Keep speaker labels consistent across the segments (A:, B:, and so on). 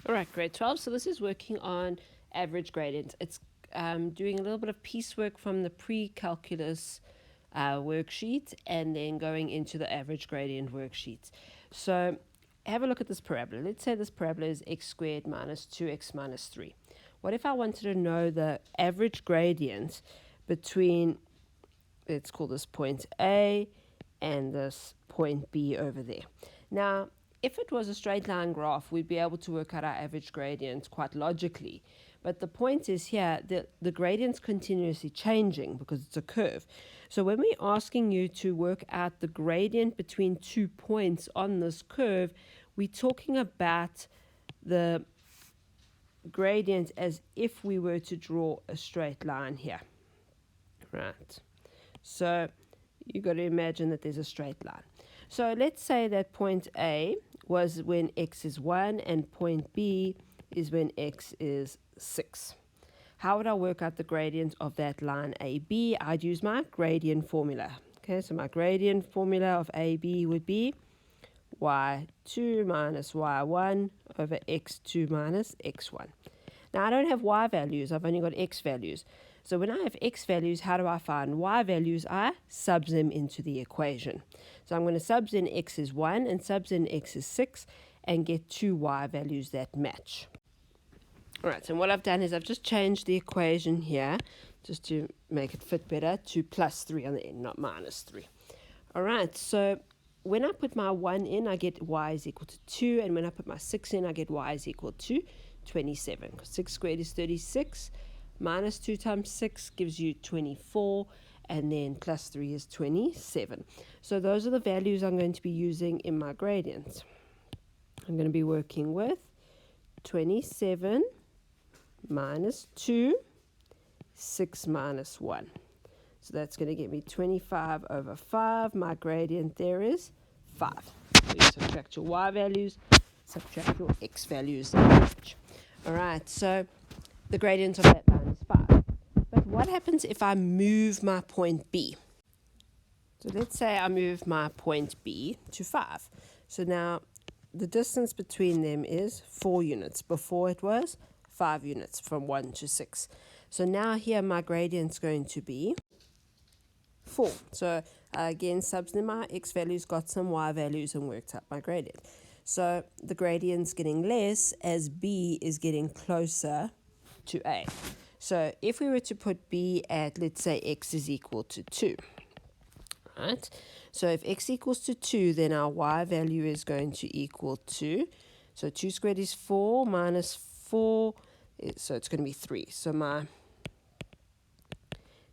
A: All right, grade 12. So this is working on average gradients. It's doing a little bit of piecework from the pre-calculus worksheet and then going into the average gradient worksheet. So have a look at this parabola. Let's say this parabola is x squared minus 2x minus 3. What if I wanted to know the average gradient between, let's call this point A and this point B over there? Now, if it was a straight line graph, we'd be able to work out our average gradient quite logically. But the point is here that the gradient's continuously changing because it's a curve. So when we're asking you to work out the gradient between 2 points on this curve, we're talking about the gradient as if we were to draw a straight line here. Right. So you've got to imagine that there's a straight line. So let's say that point A was when x is 1 and point B is when x is 6. How would I work out the gradient of that line AB? I'd use my gradient formula. Okay, so my gradient formula of AB would be y2 minus y1 over x2 minus x1. Now I don't have y values, I've only got x values. So when I have x values, how do I find y values? I subs them into the equation. So I'm going to subs in x is 1 and subs in x is 6 and get two y values that match. Alright, so what I've done is I've just changed the equation here just to make it fit better to plus 3 on the end, not minus 3. Alright, so when I put my 1 in, I get y is equal to 2, and when I put my 6 in, I get y is equal to 27. 6 squared is 36, minus 2 times 6 gives you 24, and then plus 3 is 27. So those are the values I'm going to be using in my gradient. I'm going to be working with 27 minus 2, 6 minus 1. So that's going to give me 25 over 5. My gradient there is 5. So you subtract your y values, subtract your x values. All right, so the gradient of that line is 5. But what happens if I move my point B? So let's say I move my point B to 5. So now the distance between them is 4 units. Before it was 5 units from 1 to 6. So now here my gradient's going to be 4. So again, subs in my x values, got some y values, and worked out my gradient. So the gradient's getting less as B is getting closer to A. So if we were to put B at, let's say, x is equal to 2. Right? So if x equals to 2, then our y value is going to equal to, so 2 squared is 4 minus 4, so it's going to be 3. So my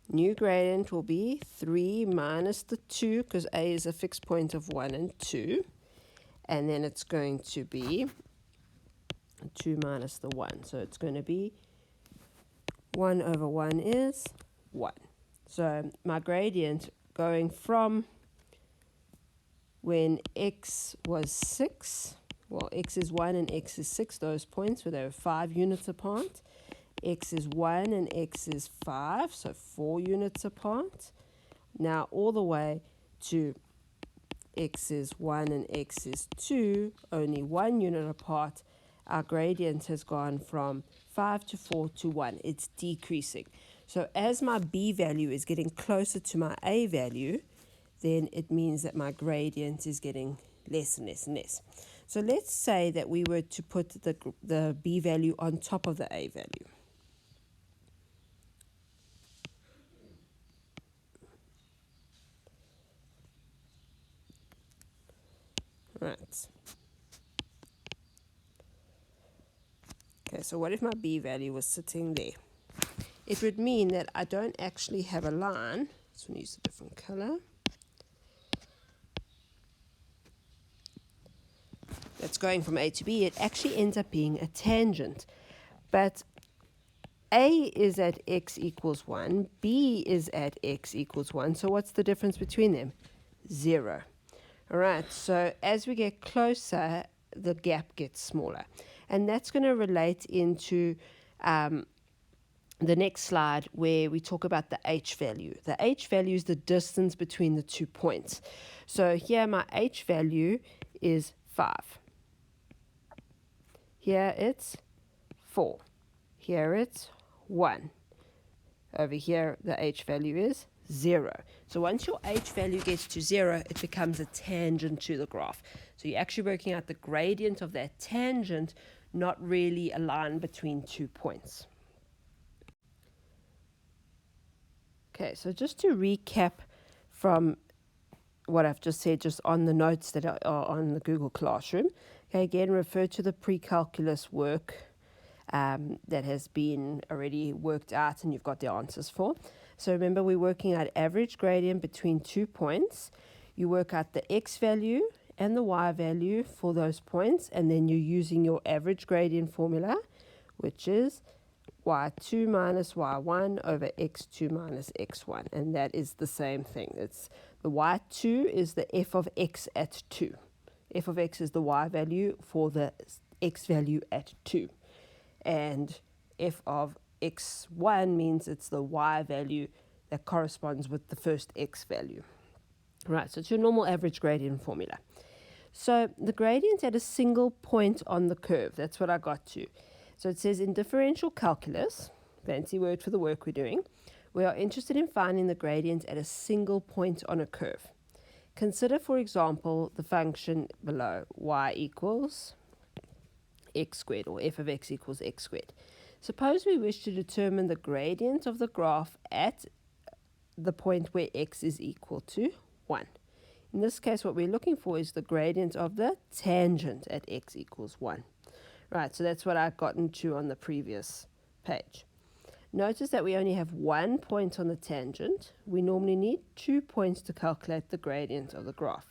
A: new gradient will be 3 minus the 2, because A is a fixed point of 1 and 2. And then it's going to be 2 minus the 1. So it's going to be 1 over 1 is 1. So my gradient going from when x was 6, well, x is 1 and x is 6, those points where they were 5 units apart. X is 1 and x is 5, so 4 units apart. Now all the way to x is 1 and x is 2, only 1 unit apart. Our gradient has gone from 5 to 4 to 1. It's decreasing. So as my b value is getting closer to my a value, then it means that my gradient is getting less and less and less. So let's say that we were to put the b value on top of the a value. Right. Okay, so what if my b value was sitting there? It would mean that I don't actually have a line. So I'm going to use a different color. That's going from A to B. It actually ends up being a tangent. But A is at x equals 1. B is at x equals 1. So what's the difference between them? 0. All right, so as we get closer, the gap gets smaller. And that's going to relate into the next slide where we talk about the h value. The h value is the distance between the 2 points. So here my h value is 5. Here it's 4. Here it's 1. Over here, the h value is 0. So once your h value gets to 0, it becomes a tangent to the graph. So you're actually working out the gradient of that tangent, not really a line between 2 points. Okay, so just to recap from what I've just said, just on the notes that are on the Google Classroom. Okay, again, refer to the pre-calculus work that has been already worked out and you've got the answers for. So remember, we're working out average gradient between 2 points. You work out the x value and the y value for those points, and then you're using your average gradient formula, which is y2 minus y1 over x2 minus x1, and that is the same thing. It's the y2 is the f of x at 2. F of x is the y value for the x value at 2. And f of x1 means it's the y value that corresponds with the first x value. Right, so it's your normal average gradient formula. So the gradient at a single point on the curve, that's what I got to. So it says in differential calculus, fancy word for the work we're doing, we are interested in finding the gradient at a single point on a curve. Consider, for example, the function below, y equals x squared, or f of x equals x squared. Suppose we wish to determine the gradient of the graph at the point where x is equal to 1. In this case, what we're looking for is the gradient of the tangent at x equals 1. Right, so that's what I've gotten to on the previous page. Notice that we only have 1 point on the tangent. We normally need 2 points to calculate the gradient of the graph.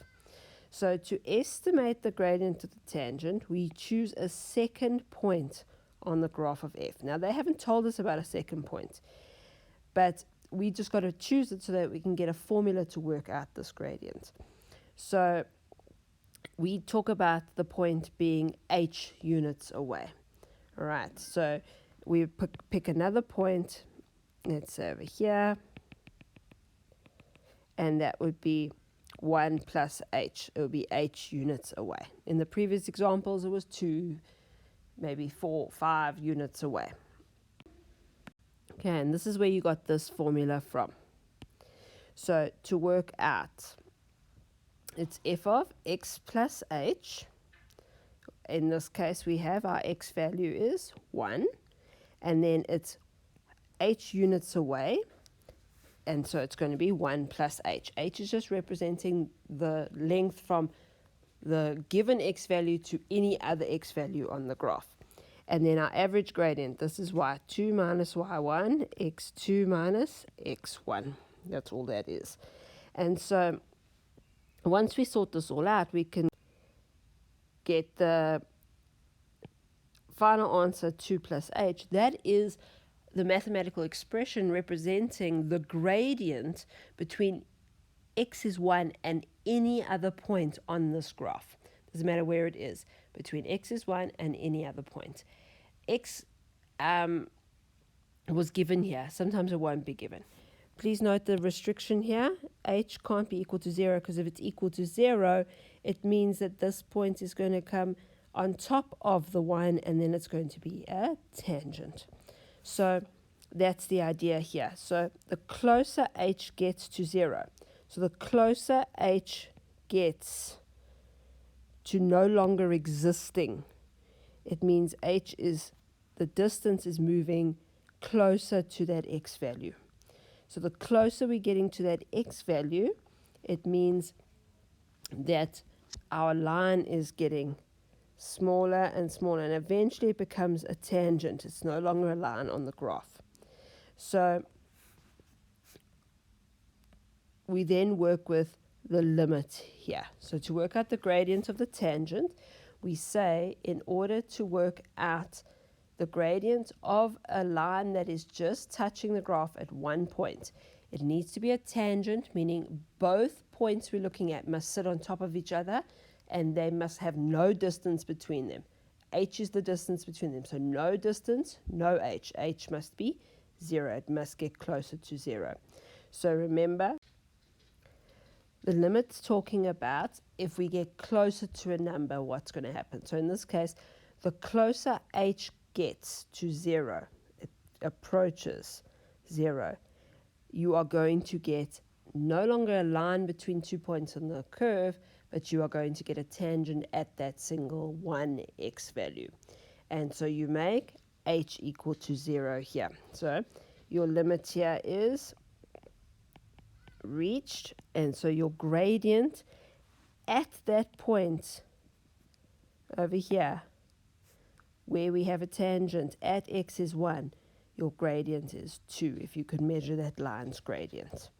A: So to estimate the gradient of the tangent, we choose a second point on the graph of f. Now, they haven't told us about a second point, but we just got to choose it so that we can get a formula to work out this gradient. So we talk about the point being h units away. All right, so we pick another point, let's say over here, and that would be 1 plus h. It would be h units away. In the previous examples, it was 2, maybe 4, 5 units away. Okay, and this is where you got this formula from. So to work out, it's f of x plus h. In this case, we have our x value is 1, and then it's h units away, and so it's going to be 1 plus h. H is just representing the length from the given x value to any other x value on the graph. And then our average gradient, this is y2 minus y1, x2 minus x1. That's all that is. And so once we sort this all out, we can get the final answer 2 plus h. That is the mathematical expression representing the gradient between x is 1 and any other point on this graph. Doesn't matter where it is, between x is 1 and any other point. X was given here. Sometimes it won't be given. Please note the restriction here. H can't be equal to 0, because if it's equal to 0, it means that this point is going to come on top of the 1, and then it's going to be a tangent. So that's the idea here. So the closer h gets to 0, so the closer h gets to no longer existing, it means h is, the distance is moving closer to that x value. So the closer we're getting to that x value, it means that our line is getting smaller and smaller, and eventually it becomes a tangent. It's no longer a line on the graph. So we then work with the limit here. So to work out the gradient of the tangent, we say in order to work out the gradient of a line that is just touching the graph at one point, it needs to be a tangent, meaning both points we're looking at must sit on top of each other, and they must have no distance between them. H is the distance between them, so no distance, no h. H must be 0. It must get closer to 0. So remember, the limit's talking about if we get closer to a number, what's going to happen. So in this case, the closer h gets to 0, it approaches 0, you are going to get no longer a line between 2 points on the curve, but you are going to get a tangent at that single 1x value. And so you make h equal to 0 here. So your limit here is reached, and so your gradient at that point over here where we have a tangent at x is 1, your gradient is 2, if you could measure that line's gradient.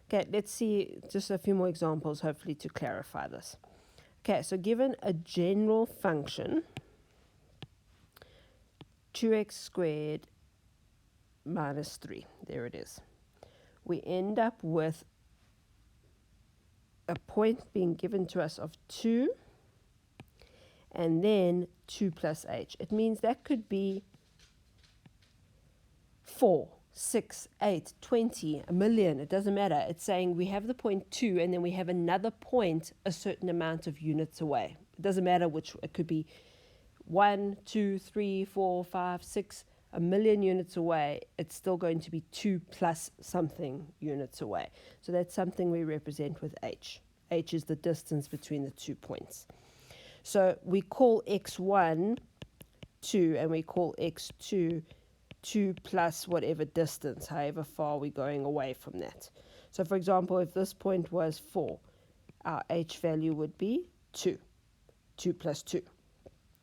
A: Okay, let's see just a few more examples, hopefully to clarify this. Okay, so given a general function, 2x squared minus 3, there it is, we end up with a point being given to us of 2, and then 2 plus h. It means that could be 4, 6, 8, 20, a million. It doesn't matter. It's saying we have the point 2, and then we have another point a certain amount of units away. It doesn't matter which. It could be 1, 2, 3, 4, 5, 6, a million units away. It's still going to be 2 plus something units away. So that's something we represent with h. H is the distance between the 2 points. So we call x1 2, and we call x2 2 plus whatever distance, however far we're going away from that. So for example, if this point was 4, our h value would be 2. 2 plus 2.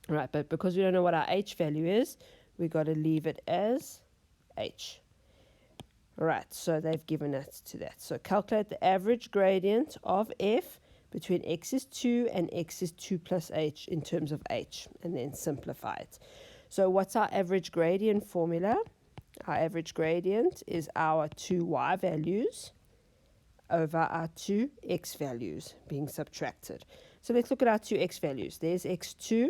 A: Right, but because we don't know what our h value is, we've got to leave it as h. Right, so they've given us to that. So calculate the average gradient of f between x is 2 and x is 2 plus h in terms of h, and then simplify it. So what's our average gradient formula? Our average gradient is our 2y values over our 2x values being subtracted. So let's look at our 2x values. There's x2,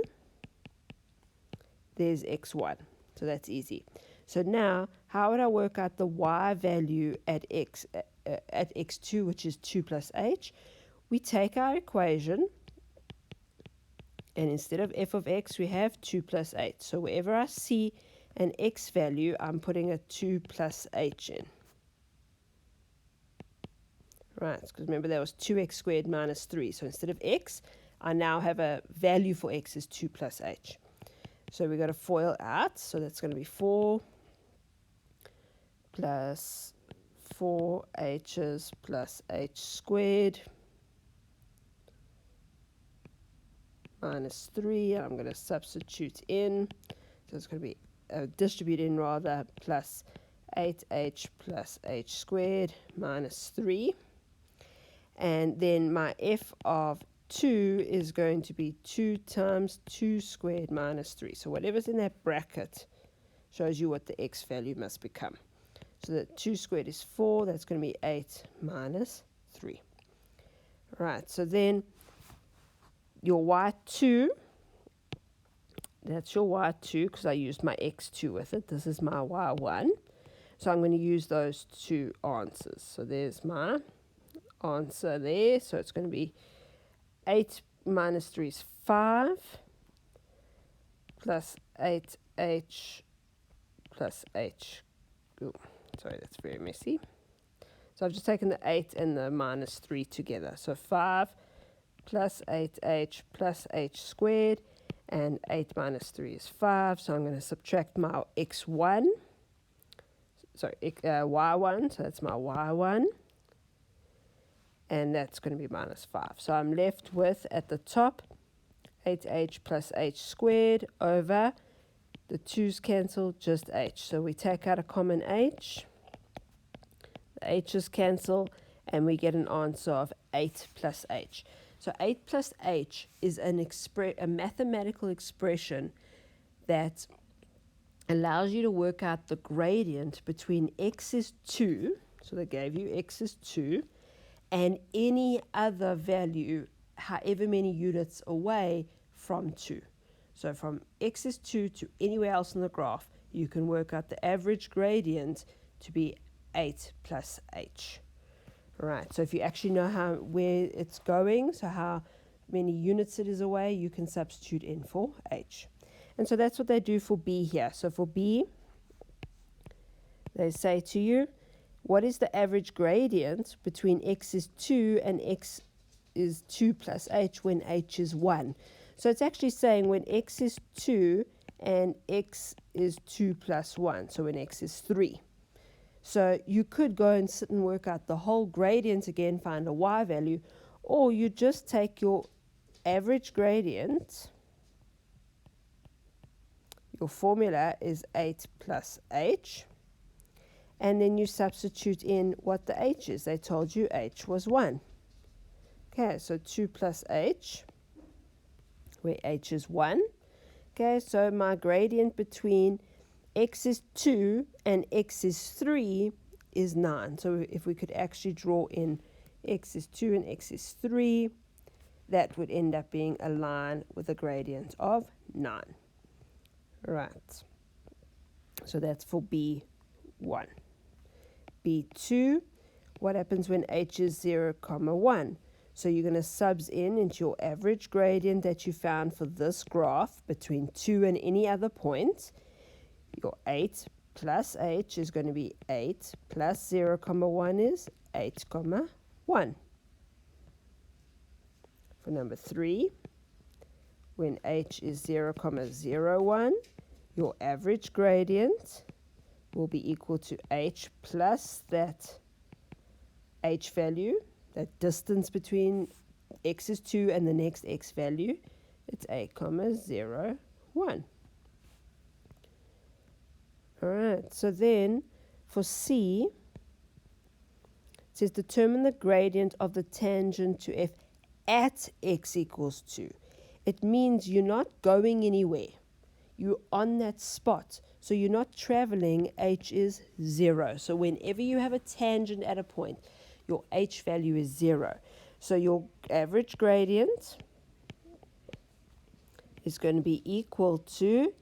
A: there's x1. So that's easy. So now, how would I work out the y value at x2, which is 2 plus h? We take our equation, and instead of f of x, we have 2 plus h. So wherever I see an x value, I'm putting a 2 plus h in. Right, because remember that was 2x squared minus 3. So instead of x, I now have a value for x is 2 plus h. So we've got to FOIL out. So that's going to be 4 plus 4h's plus h squared minus 3, and I'm going to substitute in, so it's going to be distribute in rather, plus 8h plus h squared minus 3, and then my f of 2 is going to be 2 times 2 squared minus 3, so whatever's in that bracket shows you what the x value must become. So that 2 squared is 4, that's going to be 8 minus 3. Right, so then your y2, that's your y2 because I used my x2 with it. This is my y1. So I'm going to use those two answers. So there's my answer there. So it's going to be 8 minus 3 is 5 plus 8h plus h. Ooh, sorry, that's very messy. So I've just taken the 8 and the minus 3 together. So 5 plus 8h plus h squared, and 8 minus 3 is 5, so I'm going to subtract my y1, so that's my y1, and that's going to be minus 5. So I'm left with, at the top, 8h plus h squared over, the 2's cancel, just h. So we take out a common h, the h's cancel, and we get an answer of 8 plus h. So 8 plus h is a mathematical expression that allows you to work out the gradient between x is 2, so they gave you x is 2, and any other value, however many units away from 2. So from x is 2 to anywhere else in the graph, you can work out the average gradient to be 8 plus h. Right, so if you actually know where it's going, so how many units it is away, you can substitute in for h. And so that's what they do for B here. So for B, they say to you, what is the average gradient between x is 2 and x is 2 plus h when h is 1? So it's actually saying when x is 2 and x is 2 plus 1, so when x is 3. So you could go and sit and work out the whole gradient again, find a y value, or you just take your average gradient. Your formula is 8 plus h. And then you substitute in what the h is. They told you h was 1. Okay, so 2 plus h, where h is 1. Okay, so my gradient between x is 2 and x is 3 is 9. So if we could actually draw in x is 2 and x is 3, that would end up being a line with a gradient of 9. Right. So that's for B1. B2, what happens when h is 0, 1? So you're going to subs in into your average gradient that you found for this graph between 2 and any other point. Your 8 plus h is going to be 8 plus 0, 1 is 8, 1. For number 3, when h is 0, 1, your average gradient will be equal to h plus that h value, that distance between x is 2 and the next x value. It's 8, 0, 1. All right, so then for C, it says determine the gradient of the tangent to f at x equals 2. It means you're not going anywhere. You're on that spot. So you're not traveling, h is 0. So whenever you have a tangent at a point, your h value is 0. So your average gradient is going to be equal to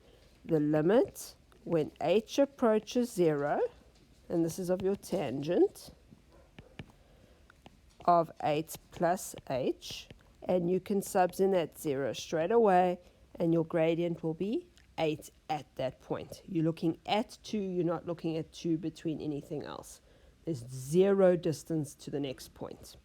A: the limit when h approaches 0, and this is of your tangent, of 8 plus h, and you can subs in that 0 straight away, and your gradient will be 8 at that point. You're looking at 2, you're not looking at 2 between anything else. There's 0 distance to the next point.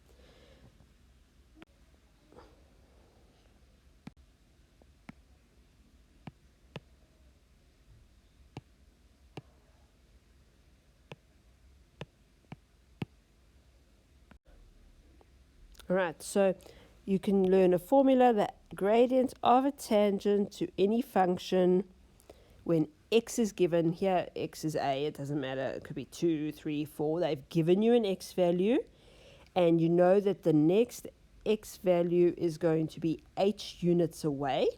A: All right, so you can learn a formula, the gradient of a tangent to any function when x is given. Here x is a, it doesn't matter, it could be 2, 3, 4. They've given you an x value, and you know that the next x value is going to be h units away.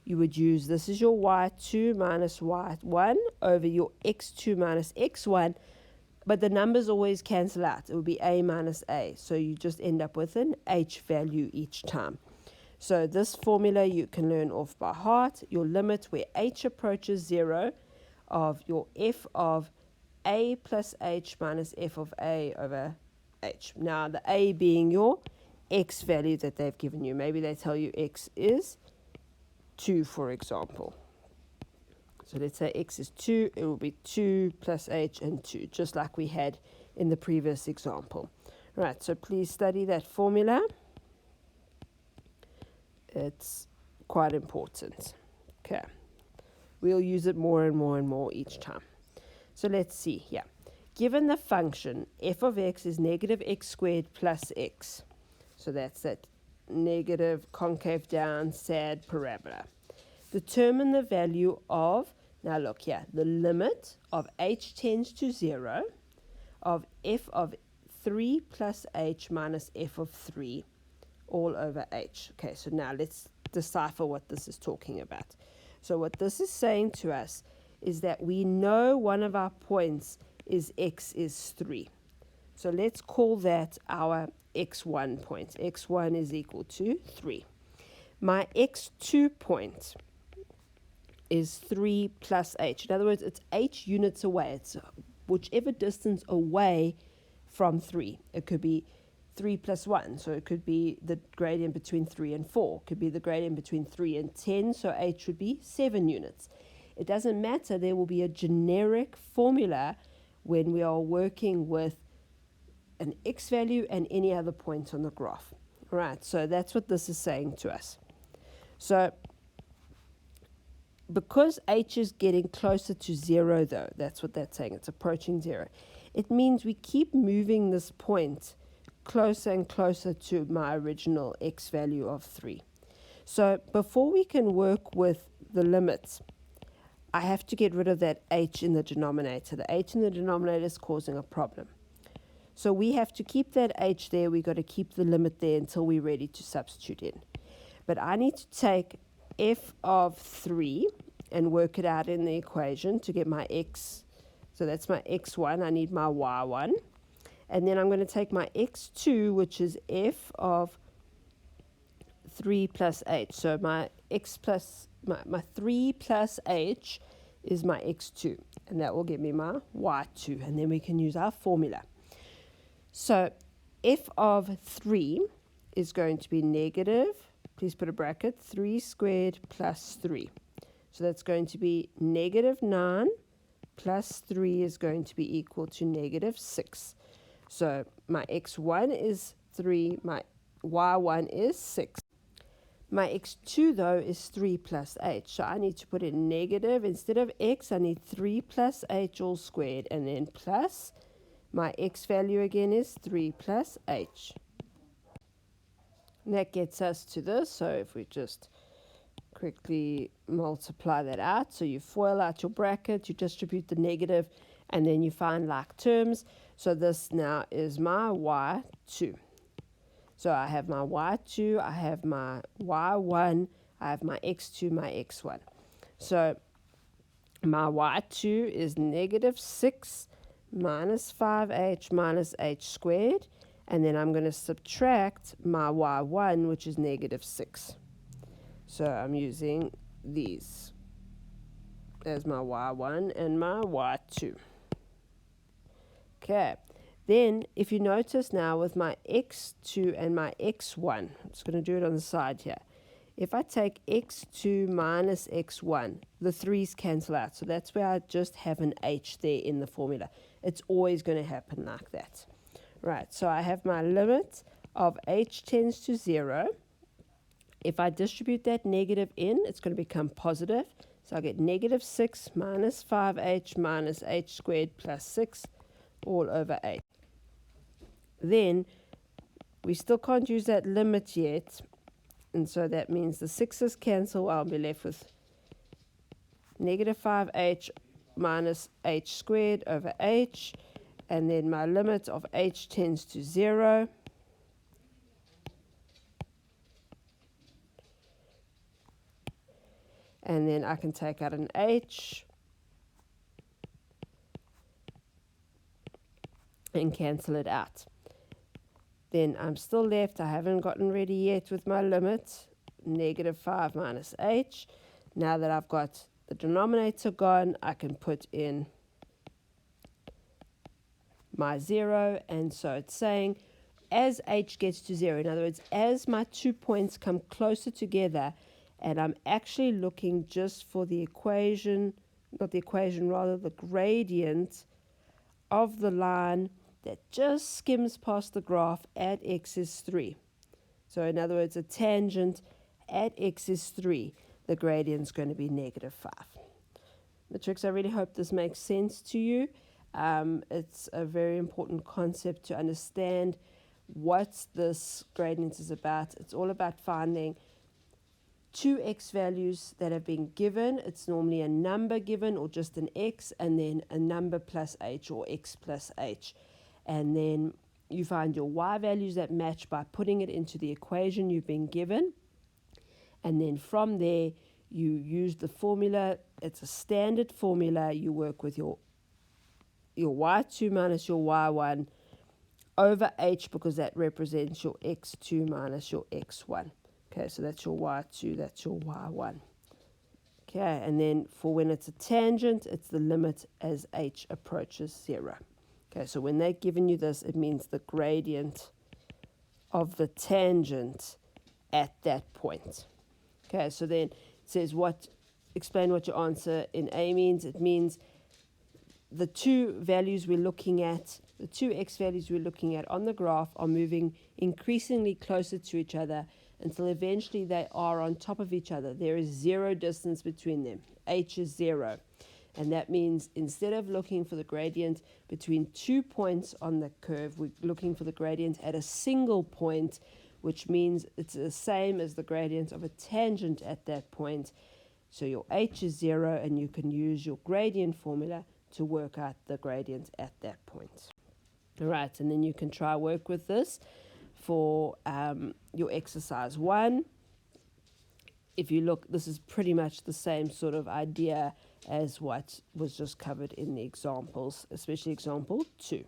A: You would use, this is your y2 minus y1 over your x2 minus x1, but the numbers always cancel out. It would be a minus a, so you just end up with an h value each time. So this formula you can learn off by heart. Your limit where h approaches 0 of your f of a plus h minus f of a over h. Now the a being your x value that they've given you. Maybe they tell you x is 2, for example. So let's say x is 2, it will be 2 plus h and 2, just like we had in the previous example. Right, so please study that formula. It's quite important. Okay, we'll use it more and more and more each time. So let's see here. Given the function f of x is negative x squared plus x, so that's that negative concave down sad parabola. Determine the value of, now look here, the limit of h tends to 0 of f of 3 plus h minus f of 3 all over h. Okay, so now let's decipher what this is talking about. So what this is saying to us is that we know one of our points is x is 3. So let's call that our x1 point. x1 is equal to 3. My x2 point is 3 plus h. In other words, it's h units away. It's whichever distance away from 3. It could be 3 plus 1. So it could be the gradient between 3 and 4. It could be the gradient between 3 and 10. So h would be 7 units. It doesn't matter. There will be a generic formula when we are working with an x value and any other point on the graph. All right, so that's what this is saying to us. So because h is getting closer to 0, though, that's what that's saying. It's approaching 0. It means we keep moving this point closer and closer to my original x value of 3. So before we can work with the limits, I have to get rid of that h in the denominator. The h in the denominator is causing a problem. So we have to keep that h there. We've got to keep the limit there until we're ready to substitute in. But I need to take f of 3 and work it out in the equation to get my x. So that's my x1. I need my y1. And then I'm going to take my x2, which is f of 3 plus h. So my x plus my 3 plus h is my x2. And that will give me my y2. And then we can use our formula. So f of 3 is going to be negative, please put a bracket, 3 squared plus 3. So that's going to be negative 9 plus 3 is going to be equal to negative 6. So my x1 is 3, my y1 is 6. My x2, though, is 3 plus h. So I need to put in negative. Instead of x, I need 3 plus h all squared, and then plus my x value again is 3 plus h. And that gets us to this. So if we just quickly multiply that out. So you FOIL out your bracket, you distribute the negative, and then you find like terms. So this now is my y2. So I have my y2, I have my y1, I have my x2, my x1. So my y2 is negative 6 minus 5h minus h squared. And then I'm going to subtract my y1, which is negative 6. So I'm using these as my y1 and my y2. Okay. Then, if you notice now with my x2 and my x1, I'm just going to do it on the side here. If I take x2 minus x1, the 3's cancel out. So that's where I just have an h there in the formula. It's always going to happen like that. Right, so I have my limit of h tends to 0. If I distribute that negative in, it's going to become positive. So I get negative 6 minus 5h minus h squared plus 6 all over 8. Then we still can't use that limit yet. And so that means the 6's cancel. I'll be left with negative 5h minus h squared over h. And then my limit of h tends to 0. And then I can take out an h and cancel it out. Then I'm still left, I haven't gotten ready yet with my limit, negative 5 minus h. Now that I've got the denominator gone, I can put in my 0. And so it's saying as h gets to 0, in other words, as my 2 points come closer together, and I'm actually looking just for the equation, not the equation, rather the gradient of the line that just skims past the graph at x is 3. So in other words, a tangent at x is 3. The gradient's going to be negative 5. Matrix, I really hope this makes sense to you. It's a very important concept to understand what this gradient is about. It's all about finding two x values that have been given. It's normally a number given or just an x, and then a number plus h or x plus h. And then you find your y values that match by putting it into the equation you've been given. And then from there, you use the formula. It's a standard formula. You work with your y2 minus your y1 over h, because that represents your x2 minus your x1. Okay, so that's your y2, that's your y1. Okay, and then for when it's a tangent, it's the limit as h approaches 0. Okay, so when they've given you this, it means the gradient of the tangent at that point. Okay, so then it says explain what your answer in A means. It means the two values we're looking at, the two x values we're looking at on the graph are moving increasingly closer to each other until eventually they are on top of each other. There is zero distance between them. H is 0. And that means instead of looking for the gradient between 2 points on the curve, we're looking for the gradient at a single point, which means it's the same as the gradient of a tangent at that point. So your H is 0, and you can use your gradient formula to work out the gradient at that point. All right, and then you can try work with this for your exercise 1. If you look, this is pretty much the same sort of idea as what was just covered in the examples, especially example 2.